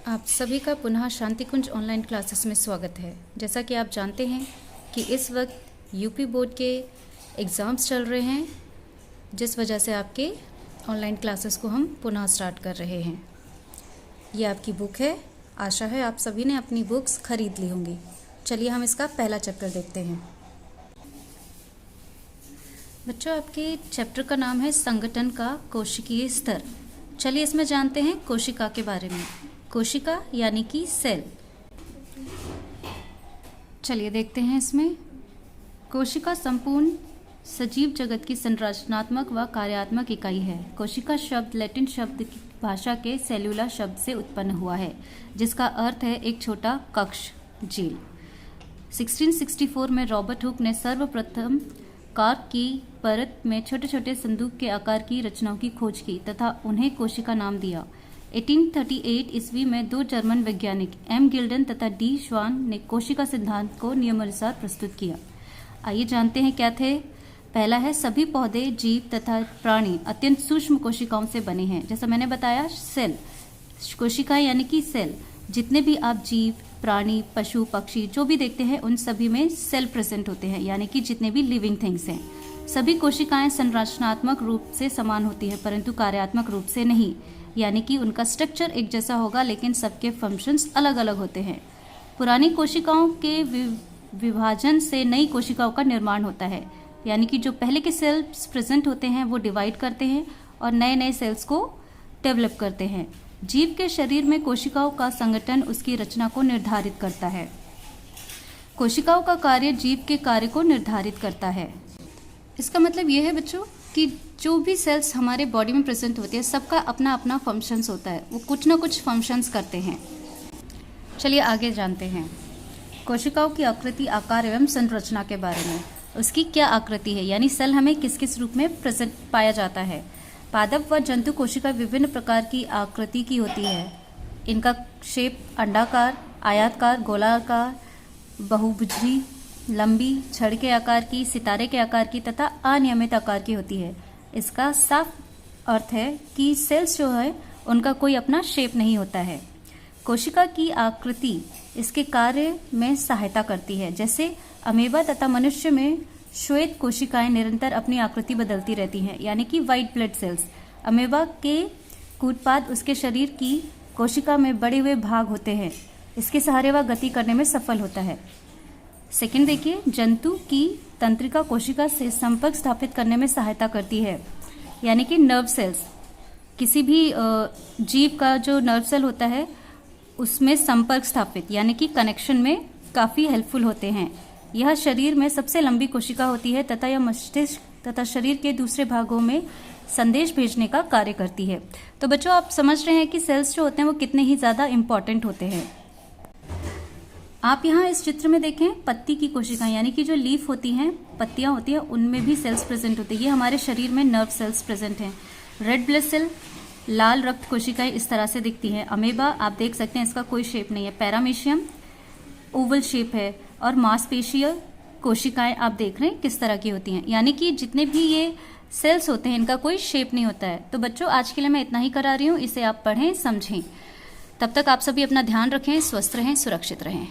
आप सभी का पुनः शांतिकुंज ऑनलाइन क्लासेस में स्वागत है। जैसा कि आप जानते हैं कि इस वक्त यूपी बोर्ड के एग्ज़ाम्स चल रहे हैं, जिस वजह से आपके ऑनलाइन क्लासेस को हम पुनः स्टार्ट कर रहे हैं। ये आपकी बुक है। आशा है आप सभी ने अपनी बुक्स खरीद ली होंगी। चलिए हम इसका पहला चैप्टर देखते हैं। बच्चों, आपके चैप्टर का नाम है संगठन का कोशिकीय स्तर। चलिए इसमें जानते हैं कोशिका के बारे में। कोशिका यानी कि सेल। चलिए देखते हैं इसमें। कोशिका संपूर्ण सजीव जगत की संरचनात्मक व कार्यात्मक इकाई है। कोशिका शब्द लैटिन शब्द की भाषा के सेल्यूला शब्द से उत्पन्न हुआ है, जिसका अर्थ है एक छोटा कक्ष, जेल। 1664 में रॉबर्ट हुक ने सर्वप्रथम कॉर्क की परत में छोटे छोटे संदूक के आकार की रचनाओं की खोज की तथा उन्हें कोशिका नाम दिया। 1838 ईस्वी में दो जर्मन वैज्ञानिक एम गिल्डन तथा डी श्वान ने कोशिका सिद्धांत को नियमानुसार प्रस्तुत किया। आइए जानते हैं क्या थे। पहला है, सभी पौधे, जीव तथा प्राणी अत्यंत सूक्ष्म कोशिकाओं से बने हैं। जैसा मैंने बताया, सेल, कोशिका यानी कि सेल। जितने भी आप जीव, प्राणी, पशु, पक्षी जो भी देखते हैं, उन सभी में सेल प्रेजेंट होते हैं, यानी कि जितने भी लिविंग थिंग्स हैं। सभी कोशिकाएं संरचनात्मक रूप से समान होती हैं, परंतु कार्यात्मक रूप से नहीं, यानी कि उनका स्ट्रक्चर एक जैसा होगा लेकिन सबके फंक्शंस अलग अलग होते हैं। पुरानी कोशिकाओं के विभाजन से नई कोशिकाओं का निर्माण होता है, यानी कि जो पहले के सेल्स प्रेजेंट होते हैं वो डिवाइड करते हैं और नए नए सेल्स को डेवलप करते हैं। जीव के शरीर में कोशिकाओं का संगठन उसकी रचना को निर्धारित करता है। कोशिकाओं का कार्य जीव के कार्य को निर्धारित करता है। इसका मतलब यह है बच्चों कि जो भी सेल्स हमारे बॉडी में प्रेजेंट होते हैं, सबका अपना अपना फंक्शंस होता है। वो कुछ ना कुछ फंक्शंस करते हैं। चलिए आगे जानते हैं कोशिकाओं की आकृति, आकार एवं संरचना के बारे में। उसकी क्या आकृति है, यानी सेल हमें किस किस रूप में प्रेजेंट पाया जाता है। पादप व जंतु कोशिका विभिन्न प्रकार की आकृति की होती है। इनका शेप अंडाकार, आयताकार, गोलाकार, बहुभुजी, लंबी, छड़ के आकार की, सितारे के आकार की तथा अनियमित आकार की होती है। इसका साफ अर्थ है कि सेल्स जो है उनका कोई अपना शेप नहीं होता है। कोशिका की आकृति इसके कार्य में सहायता करती है। जैसे अमीबा तथा मनुष्य में श्वेत कोशिकाएं निरंतर अपनी आकृति बदलती रहती हैं, यानी कि व्हाइट ब्लड सेल्स। अमीबा के कूटपाद उसके शरीर की कोशिका में बड़े हुए भाग होते हैं। इसके सहारे वह गति करने में सफल होता है। सेकंड देखिए, जंतु की तंत्रिका कोशिका से संपर्क स्थापित करने में सहायता करती है, यानी कि नर्व सेल्स। किसी भी जीव का जो नर्व सेल होता है उसमें संपर्क स्थापित यानी कि कनेक्शन में काफ़ी हेल्पफुल होते हैं। यह शरीर में सबसे लंबी कोशिका होती है तथा यह मस्तिष्क तथा शरीर के दूसरे भागों में संदेश भेजने का कार्य करती है। तो बच्चों, आप समझ रहे हैं कि सेल्स जो होते हैं वो कितने ही ज़्यादा इम्पॉर्टेंट होते हैं। आप यहाँ इस चित्र में देखें, पत्ती की कोशिकाएं यानी कि जो लीफ होती हैं, पत्तियां होती हैं, उनमें भी सेल्स प्रेजेंट होते हैं। ये हमारे शरीर में नर्व सेल्स प्रेजेंट हैं। रेड ब्लड सेल, लाल रक्त कोशिकाएं इस तरह से दिखती हैं। अमेबा आप देख सकते हैं, इसका कोई शेप नहीं है। पैरामीशियम ओवल शेप है। और मांसपेशीय कोशिकाएं आप देख रहे हैं किस तरह की होती हैं, यानी कि जितने भी ये सेल्स होते हैं इनका कोई शेप नहीं होता है। तो बच्चों, आज के लिए मैं इतना ही करा रही हूँ। इसे आप पढ़ें, समझें। तब तक आप सभी अपना ध्यान रखें, स्वस्थ रहें, सुरक्षित रहें।